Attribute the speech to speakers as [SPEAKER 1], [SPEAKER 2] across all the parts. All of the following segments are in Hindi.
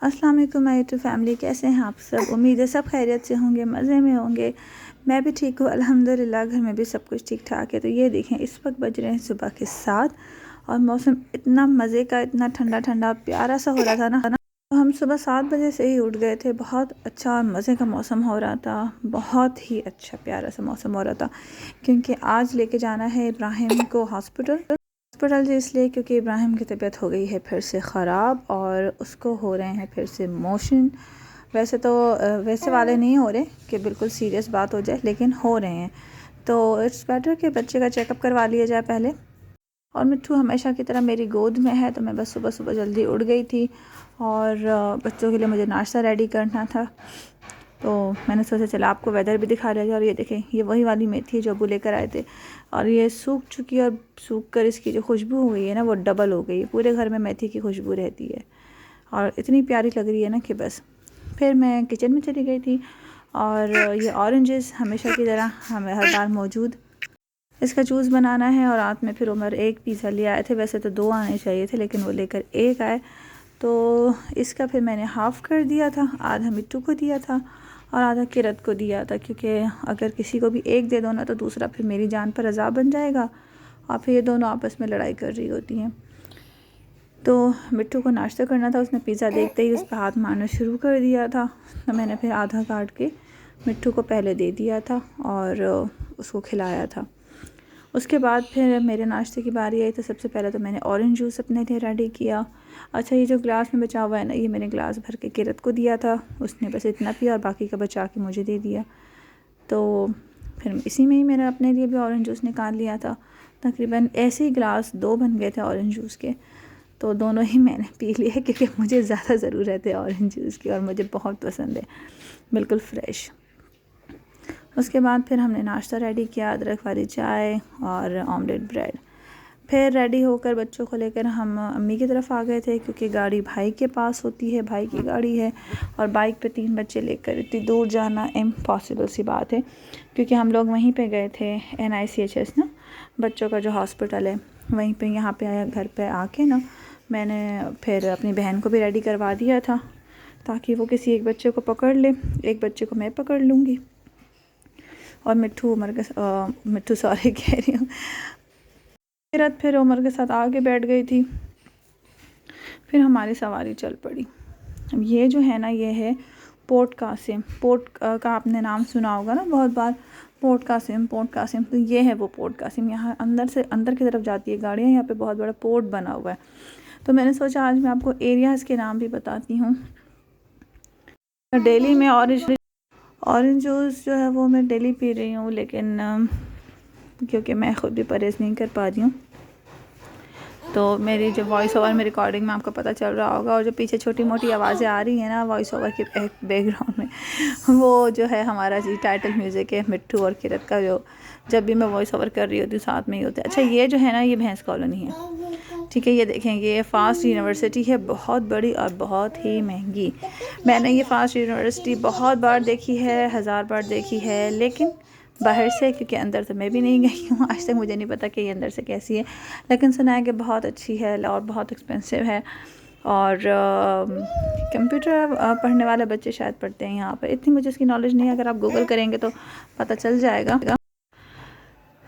[SPEAKER 1] अस्सलाम वालेकुम माय यूट्यूब फैमिली, कैसे हैं आप सब। उम्मीद है सब खैरियत से होंगे, मज़े में होंगे। मैं भी ठीक हूँ अल्हम्दुलिल्लाह, घर में भी सब कुछ ठीक ठाक है। तो ये देखें, इस वक्त बज रहे हैं सुबह के 7 और मौसम इतना मज़े का, इतना ठंडा ठंडा प्यारा सा हो रहा था ना। तो हम सुबह 7 बजे से ही उठ गए थे। बहुत अच्छा और मज़े का मौसम हो रहा था, बहुत ही अच्छा प्यारा सा मौसम हो रहा था, क्योंकि आज लेके जाना है इब्राहिम को हॉस्पिटल जी, इसलिए क्योंकि इब्राहिम की तबीयत हो गई है फिर से ख़राब और उसको हो रहे हैं फिर से मोशन। वैसे तो वैसे वाले नहीं हो रहे कि बिल्कुल सीरियस बात हो जाए, लेकिन हो रहे हैं। तो इट्स बेटर कि बच्चे का चेकअप करवा लिया जाए पहले। और मिट्ठू हमेशा की तरह मेरी गोद में है, तो मैं बस सुबह सुबह जल्दी उठ गई थी और बच्चों के लिए मुझे नाश्ता रेडी करना था। तो मैंने सोचा चला आपको वेदर भी दिखा रहा है। और ये देखें, ये वही वाली मेथी है जो अबू लेकर आए थे, और ये सूख चुकी है और सूख कर इसकी जो खुशबू हो गई है ना, वो डबल हो गई है। पूरे घर में मेथी की खुशबू रहती है और इतनी प्यारी लग रही है ना कि बस। फिर मैं किचन में चली गई थी और ये ऑरेंजेस हमेशा की तरह हमें हर बार मौजूद, इसका जूस बनाना है। और रात में फिर उमर एक पिज़्ज़ा ले आए थे, वैसे तो 2 आने चाहिए थे लेकिन वो लेकर 1 आए। तो इसका फिर मैंने हाफ़ कर दिया था, आधा मिट्टू को दिया था और आधा किरत को दिया था, क्योंकि अगर किसी को भी एक दे दो ना तो दूसरा फिर मेरी जान पर अज़ाब बन जाएगा और फिर ये दोनों आपस में लड़ाई कर रही होती हैं। तो मिट्टू को नाश्ता करना था, उसने पिज़्ज़ा देखते ही उस पर हाथ मारना शुरू कर दिया था। तो मैंने फिर आधा काट के मिट्टू को पहले दे दिया था और उसको खिलाया था। उसके बाद फिर मेरे नाश्ते की बारी आई, तो सबसे पहले तो मैंने ऑरेंज जूस अपने लिए रेडी किया। अच्छा, ये जो ग्लास में बचा हुआ है ना, ये मैंने ग्लास भर के किरत को दिया था, उसने बस इतना पिया और बाकी का बचा के मुझे दे दिया। तो फिर इसी में ही मैंने अपने लिए भी ऑरेंज जूस निकाल लिया था। तकरीबन ऐसे ही ग्लास 2 बन गए थे ऑरेंज जूस के, तो दोनों ही मैंने पी लिए क्योंकि मुझे ज़्यादा ज़रूरत है ऑरेंज जूस की और मुझे बहुत पसंद है, बिल्कुल फ़्रेश। उसके बाद फिर हमने नाश्ता रेडी किया, अदरक वाली चाय और ऑमलेट ब्रेड। फिर रेडी होकर बच्चों को लेकर हम अम्मी की तरफ आ गए थे, क्योंकि गाड़ी भाई के पास होती है, भाई की गाड़ी है और बाइक पे 3 बच्चे लेकर इतनी दूर जाना इम्पॉसिबल सी बात है। क्योंकि हम लोग वहीं पे गए थे NICHS ना, बच्चों का जो हॉस्पिटल है वहीं पे। यहाँ पे आया, घर पे आके ना मैंने फिर अपनी बहन को भी रेडी करवा दिया था, ताकि वो किसी एक बच्चे को पकड़ ले, एक बच्चे को मैं पकड़ लूँगी। और मिट्टू सॉरी कह रही हूँ, किरत फिर उमर के साथ आगे बैठ गई थी। फिर हमारी सवारी चल पड़ी। अब ये जो है ना, ये है पोर्ट कासिम। पोर्ट का आपने नाम सुना होगा ना बहुत बार, पोर्ट कासिम। तो ये है वो पोर्ट कासिम। यहाँ अंदर से अंदर की तरफ जाती है गाड़ियाँ, यहाँ पे बहुत बड़ा पोर्ट बना हुआ है। तो मैंने सोचा आज मैं आपको एरियाज़ के नाम भी बताती हूँ। दिल्ली में ऑरेंज जूस जो है वो मैं डेली पी रही हूँ, लेकिन क्योंकि मैं ख़ुद भी परहेज़ नहीं कर पा रही हूँ, तो मेरी जो वॉइस ओवर में रिकॉर्डिंग में आपको पता चल रहा होगा, और जो पीछे छोटी मोटी आवाज़ें आ रही हैं ना वॉइस ओवर के बैकग्राउंड में, वो जो है हमारा जी टाइटल म्यूज़िक है मिट्टू और किरत का, जो जब भी मैं वॉइस ओवर कर रही होती हूँ साथ में ही होता है। अच्छा, ये जो है ना, ये भैंस कॉलोनी है, ठीक है। ये देखें, ये फ़ास्ट यूनिवर्सिटी है, बहुत बड़ी और बहुत ही महंगी। मैंने ये फ़ास्ट यूनिवर्सिटी बहुत बार देखी है, 1000 बार देखी है, लेकिन बाहर से, क्योंकि अंदर तो मैं भी नहीं गई हूँ आज तक, मुझे नहीं पता कि ये अंदर से कैसी है, लेकिन सुना है कि बहुत अच्छी है और बहुत एक्सपेंसिव है। और कंप्यूटर पढ़ने वाले बच्चे शायद पढ़ते हैं यहाँ पर, इतनी मुझे इसकी नॉलेज नहीं है, अगर आप गूगल करेंगे तो पता चल जाएगा।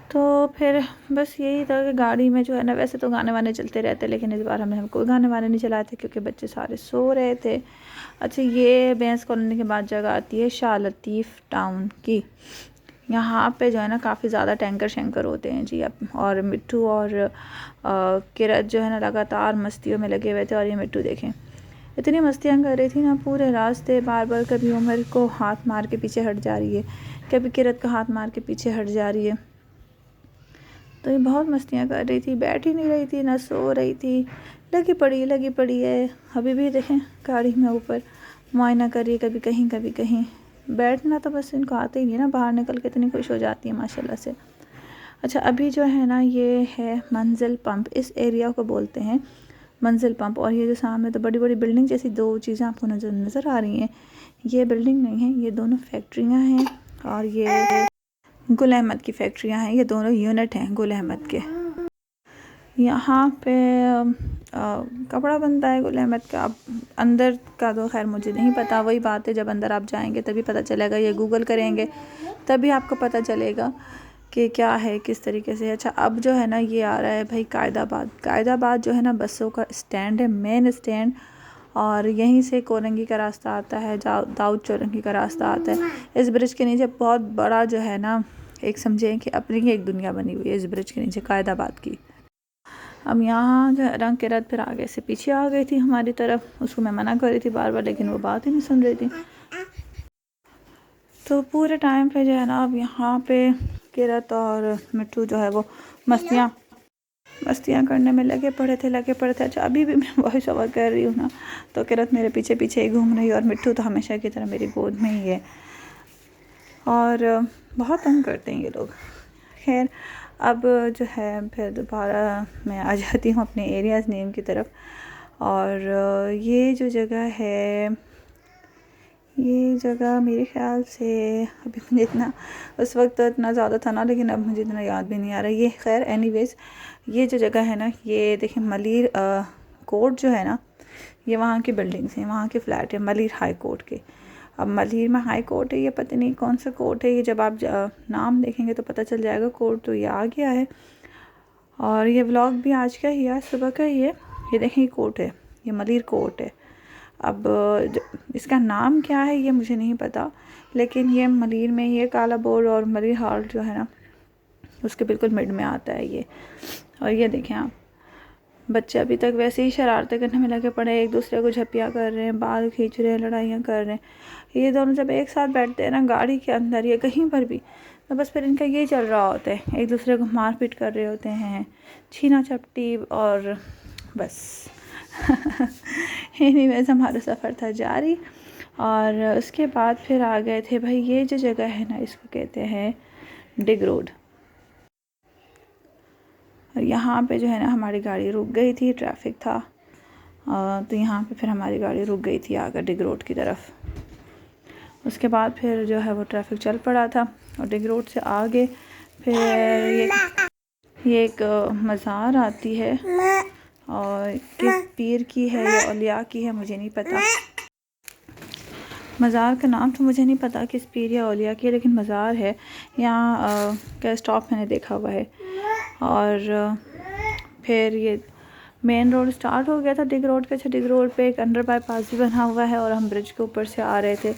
[SPEAKER 1] तो फिर बस यही था कि गाड़ी में जो है ना, वैसे तो गाने वाने चलते रहते, लेकिन इस बार हम कोई गाने वाने नहीं चलाए थे क्योंकि बच्चे सारे सो रहे थे। अच्छा, ये भैंस कॉलोनी के बाद जगह आती है शाह लतीफ़ टाउन की। यहाँ पे जो है ना काफ़ी ज़्यादा टैंकर शैंकर होते हैं जी। अब और मिट्टू और किरत जो है ना लगातार मस्तियों में लगे हुए थे। और ये मिट्टू देखें, इतनी मस्तियाँ कर रही थी ना पूरे रास्ते, बार बार कभी उमर को हाथ मार के पीछे हट जा रही है, कभी किरत का हाथ मार के पीछे हट जा रही है। तो ये बहुत मस्तियाँ कर रही थी, बैठ ही नहीं रही थी, ना सो रही थी, लगी पड़ी है। अभी भी देखें गाड़ी में ऊपर मुआयना कर रही है, कभी कहीं। बैठना तो बस इनको आते ही नहीं ना, बाहर निकल के इतनी खुश हो जाती है माशाल्लाह से। अच्छा, अभी जो है ना, ये है मंजिल पंप, इस एरिया को बोलते हैं मंजिल पंप। और ये जो सामने तो बड़ी बड़ी बिल्डिंग जैसी 2 चीज़ें आपको नज़र आ रही हैं, ये बिल्डिंग नहीं है, ये दोनों फैक्ट्रियाँ हैं। और ये गुल अहमद की फैक्ट्रियाँ हैं, ये दोनों यूनिट हैं गुल अहमद के। यहाँ पे कपड़ा बनता है गुल अहमद का। अब अंदर का तो खैर मुझे नहीं पता, वही बात है जब अंदर आप जाएंगे तभी पता चलेगा, ये गूगल करेंगे तभी आपको पता चलेगा कि क्या है किस तरीके से। अच्छा अब जो है ना ये आ रहा है भाई कायदाबाद। कायदाबाद जो है ना बसों का स्टैंड है, मेन स्टैंड, और यहीं से कोरंगी का रास्ता आता है, दाऊद चौरंगी का रास्ता आता है। इस ब्रिज के नीचे बहुत बड़ा जो है ना एक समझें कि अपनी ही एक दुनिया बनी हुई है इस ब्रिज के नीचे कायदाबाद की। अब यहाँ जो रंग के रथ फिर आगे से पीछे आ गई थी हमारी तरफ, उसको मैं मना कर रही थी बार बार लेकिन वो बात ही नहीं सुन रही थी। तो पूरे टाइम पे जो है ना अब यहाँ पे किरत और मिट्टू जो है वो मस्तियाँ करने में लगे पड़े थे। अच्छा अभी भी मैं वॉइस ओवर कर रही हूँ ना, तो किरत मेरे पीछे पीछे ही घूम रही है और मिट्टू तो हमेशा की तरह मेरी गोद में ही है, और बहुत तंग करते हैं ये लोग। खैर अब जो है फिर दोबारा मैं आ जाती हूँ अपने एरियाज़ नेम की तरफ। और ये जो जगह है, ये जगह मेरे ख़्याल से अभी मुझे इतना उस वक्त तो इतना ज़्यादा था ना, लेकिन अब मुझे इतना याद भी नहीं आ रहा ये। खैर एनीवेज़ ये जो जगह है ना, ये देखिए मलिर कोर्ट जो है ना, ये वहाँ की बिल्डिंग्स हैं, वहाँ के फ्लैट है मलिर हाई कोर्ट के। अब मलिर में हाई कोर्ट है, ये पता नहीं कौन सा कोर्ट है, ये जब आप नाम देखेंगे तो पता चल जाएगा। कोर्ट तो ये आ गया है, और ये व्लॉग भी आज का ही है, सुबह का ही है। ये देखें ये कोर्ट है, ये मलिर कोर्ट है। अब इसका नाम क्या है ये मुझे नहीं पता, लेकिन ये मलिर में ये काला बोर्ड और मलिर हॉल जो है ना उसके बिल्कुल मिड में आता है ये। और ये देखें आप, बच्चे अभी तक वैसे ही शरारतें करने में लगे पड़े, एक दूसरे को झपिया कर रहे हैं, बाल खींच रहे हैं, लड़ाइयाँ कर रहे हैं। ये दोनों जब एक साथ बैठते हैं ना गाड़ी के अंदर या कहीं पर भी, तो बस फिर इनका ये चल रहा होता है, एक दूसरे को मारपीट कर रहे होते हैं, छीना झपटी, और बस एनीवेज़ हमारा सफ़र था जारी। और उसके बाद फिर आ गए थे भाई, ये जो जगह है ना इसको कहते हैं डिग रोड। और यहाँ पे जो है ना हमारी गाड़ी रुक गई थी, ट्रैफिक था, तो यहाँ पे फिर हमारी गाड़ी रुक गई थी आकर डिग रोड की तरफ। उसके बाद फिर जो है वो ट्रैफिक चल पड़ा था, और डिग रोड से आगे फिर ये एक मज़ार आती है, और किस पीर की है या औलिया की है मुझे नहीं पता, मज़ार का नाम तो मुझे नहीं पता किस पीर या औलिया की है, लेकिन मज़ार है यहाँ का स्टॉप मैंने देखा हुआ है। और फिर ये मेन रोड स्टार्ट हो गया था डिग रोड के। अच्छा डिग रोड पे एक अंडर बाईपास भी बना हुआ है, और हम ब्रिज के ऊपर से आ रहे थे,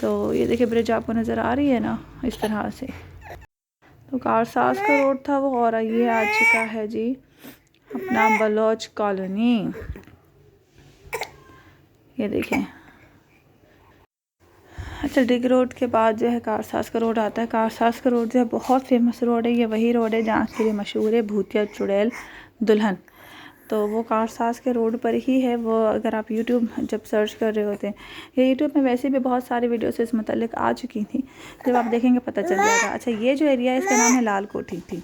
[SPEAKER 1] तो ये देखिए ब्रिज आपको नज़र आ रही है ना इस तरह से। तो कारसाज का रोड था वो, और ये आ चुका है जी अपना बलोच कॉलोनी। ये देखें। अच्छा डिग रोड के बाद जो है कारसाज का रोड आता है। कारसाज का रोड जो है बहुत फेमस रोड है, ये वही रोड है जहाँ के लिए मशहूर है भूतिया चुड़ैल दुल्हन। तो वो कारसाज के रोड पर ही है वो। अगर आप यूट्यूब जब सर्च कर रहे होते हैं, ये यूट्यूब में वैसे भी बहुत सारी वीडियोस इस मतलब आ चुकी थी, जब आप देखेंगे पता चल जाएगा। अच्छा ये जो एरिया है इसका नाम है लाल कोठी थी।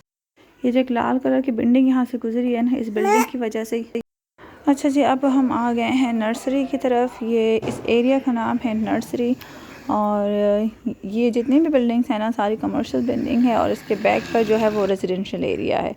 [SPEAKER 1] ये जो एक लाल कलर की बिल्डिंग यहाँ से गुजरी है ना, इस बिल्डिंग की वजह से। अच्छा जी अब हम आ गए हैं नर्सरी की तरफ। ये इस एरिया का नाम है नर्सरी, और ये जितनी भी बिल्डिंग्स हैं ना सारी कमर्शियल बिल्डिंग है, और इसके बैक पर जो है वो रेजिडेंशियल एरिया है।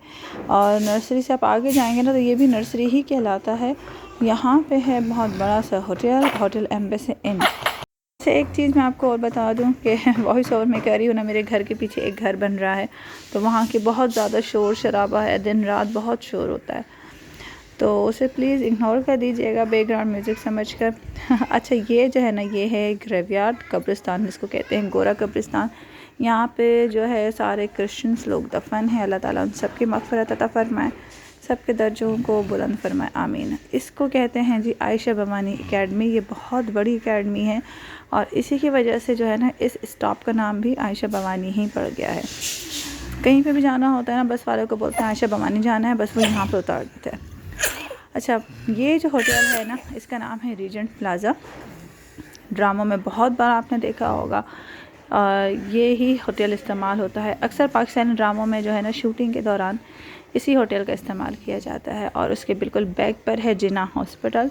[SPEAKER 1] और नर्सरी से आप आगे जाएंगे ना तो ये भी नर्सरी ही कहलाता है। यहाँ पे है बहुत बड़ा सा होटल एम्बेसी इन। अच्छा एक चीज़ मैं आपको और बता दूं कि वॉइस ओवर में कह रही हूँ ना, मेरे घर के पीछे एक घर बन रहा है, तो वहाँ की बहुत ज़्यादा शोर शराबा है, दिन रात बहुत शोर होता है, तो उसे प्लीज़ इग्नोर कर दीजिएगा बैकग्राउंड म्यूज़िक समझकर। अच्छा ये जो है ना ये है ग्रेवयार्ड कब्रिस्तान जिसको कहते हैं, गोरा कब्रिस्तान। यहाँ पे जो है सारे क्रिश्चियंस लोग दफन हैं। अल्लाह ताला उन सबकी मग़फ़िरत अता फ़रमाए, सबके दर्जों को बुलंद फरमाए, आमीन। इसको कहते हैं जी आयशा भवानी एकेडमी। ये बहुत बड़ी एकेडमी है, और इसी की वजह से जो है ना इस स्टॉप का नाम भी आयशा भवानी ही पड़ गया है। कहीं पे भी जाना होता है ना बस वालों को बोलते हैं आयशा भवानी जाना है, बस वो यहाँ पर उतार देते हैं। अच्छा ये जो होटल है ना इसका नाम है रीजेंट प्लाज़ा। ड्रामों में बहुत बार आपने देखा होगा ये ही होटल इस्तेमाल होता है। अक्सर पाकिस्तानी ड्रामों में जो है ना शूटिंग के दौरान इसी होटल का इस्तेमाल किया जाता है। और उसके बिल्कुल बैक पर है जिन्ना हॉस्पिटल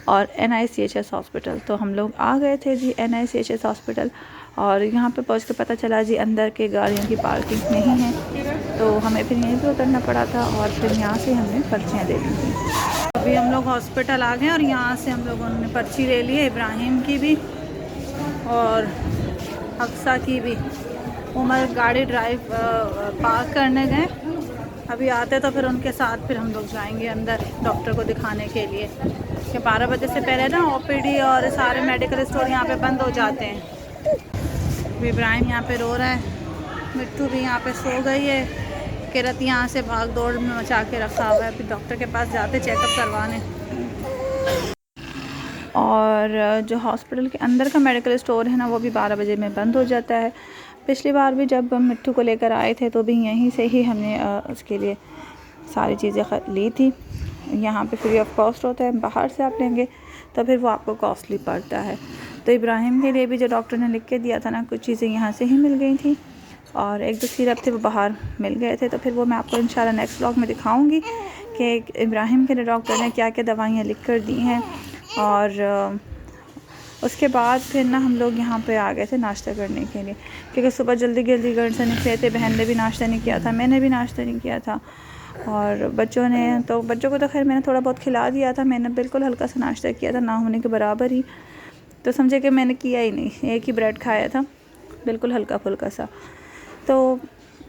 [SPEAKER 1] और NICHS हॉस्पिटल। तो हम लोग आ गए थे जी NICHS हॉस्पिटल, और यहाँ पे पहुँच के पता चला जी अंदर के गाड़ियों की पार्किंग नहीं है, तो हमें फिर यहीं पे उतरना पड़ा था, और फिर यहाँ से हमने पर्चियाँ दे दी थी। अभी हम लोग हॉस्पिटल आ गए और यहाँ से हम लोगों ने पर्ची ले ली है, इब्राहिम की भी और हफ्सा की भी। उमर गाड़ी ड्राइव पार्क करने गए, अभी आते तो फिर उनके साथ फिर हम लोग जाएंगे अंदर डॉक्टर को दिखाने के लिए कि 12 बजे से पहले ना ओपीडी और सारे मेडिकल स्टोर यहाँ पे बंद हो जाते हैं। इब्राहिम यहाँ पे रो रहा है, मिट्टू भी यहाँ पे सो गई है, किरत यहाँ से भाग दौड़ में मचा के रखा हुआ है। अभी डॉक्टर के पास जाते चेकअप करवाने। और जो हॉस्पिटल के अंदर का मेडिकल स्टोर है ना, वो भी 12 बजे में बंद हो जाता है। पिछली बार भी जब मिट्टू को लेकर आए थे तो भी यहीं से ही हमने उसके लिए सारी चीज़ें ली थी। यहाँ पे फ्री ऑफ कॉस्ट होता है, बाहर से आप लेंगे तो फिर वो आपको कॉस्टली पड़ता है। तो इब्राहिम के लिए भी जो डॉक्टर ने लिख के दिया था ना, कुछ चीज़ें यहाँ से ही मिल गई थी और एक दो सिरप थे वो बाहर मिल गए थे। तो फिर वो मैं आपको इंशाल्लाह नेक्स्ट ब्लॉग में दिखाऊंगी कि इब्राहिम के लिए डॉक्टर ने क्या क्या दवाइयाँ लिख कर दी हैं। और उसके बाद फिर ना हम लोग यहाँ पे आ गए थे नाश्ता करने के लिए, क्योंकि सुबह जल्दी जल्दी घर से निकले थे। बहन ने भी नाश्ता नहीं किया था, मैंने भी नाश्ता नहीं किया था और बच्चों को तो खैर मैंने थोड़ा बहुत खिला दिया था। मैंने बिल्कुल हल्का सा नाश्ता किया था, ना होने के बराबर ही, तो समझे कि मैंने किया ही नहीं, एक ही ब्रेड खाया था बिल्कुल हल्का फुल्का सा। तो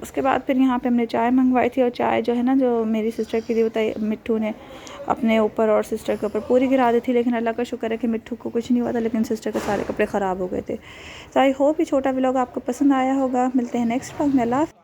[SPEAKER 1] उसके बाद फिर यहाँ पे हमने चाय मंगवाई थी और चाय जो है ना, जो मेरी सिस्टर के लिए बताई, मिट्टू ने अपने ऊपर और सिस्टर के ऊपर पूरी गिरा दी थी। लेकिन अल्लाह का शुक्र है कि मिट्टू को कुछ नहीं हुआ था, लेकिन सिस्टर के सारे कपड़े ख़राब हो गए थे। तो आई होप ये छोटा व्लॉग आपको पसंद आया होगा। मिलते हैं नेक्स्ट व्लॉग में। अल्लाह।